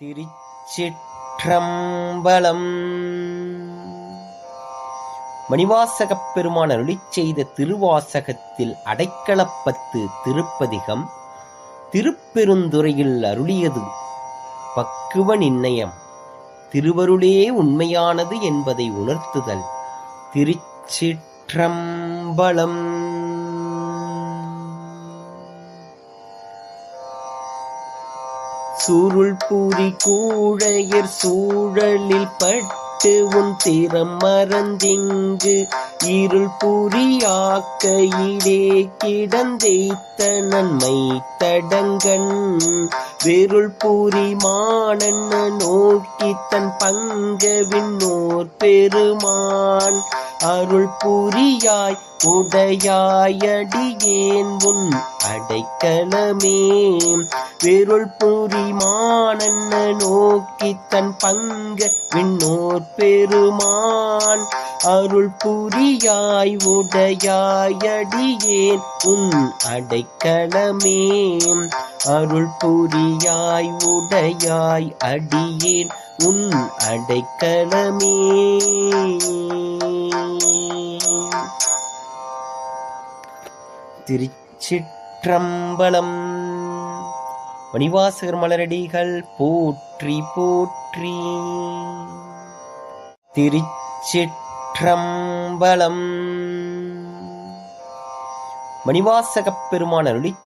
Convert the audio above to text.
திருச்சிற்றம்பலம். மணிவாசகப் பெருமான் அருளிச் செய்த திருவாசகத்தில் அடைக்கலப்பத்து திருப்பதிகம் திருப்பெருந்துறையில் அருளியது பக்குவ நிர்ணயம். திருவருளே உண்மையானது என்பதை உணர்த்துதல். திருச்சிற்றம்பலம். சுருள் பூரி கூழையர் சூழலில் பட்டு உன் திறம் மறந்திங்கு இருள் புரியாக்கையிலே கிடந்தேத்த நன்மை தடங்கன் வெருள் பூரி மானன்ன நோக்கி தன் பங்கவிண்ணோர் பெருமான் அருள் புரியாய் உடையாயடியேன் உன் அடைக்கலமே. வெருள் புரி மானன்ன நோக்கி தன் பங்க விண்ணோர் பெருமான் அருள் புரியாய் உடையாயடியேன் உன் அடைக்கலமே. அருள் புரியாய் உடையாய் அடியேன் உன் அடைக்கலமே. திருச்சிற்றம்பலம். மணிவாசகர் மலரடிகள் போற்றி போற்றி. திருச்சிற்றம்பலம். மணிவாசகப் பெருமான் அருளிச்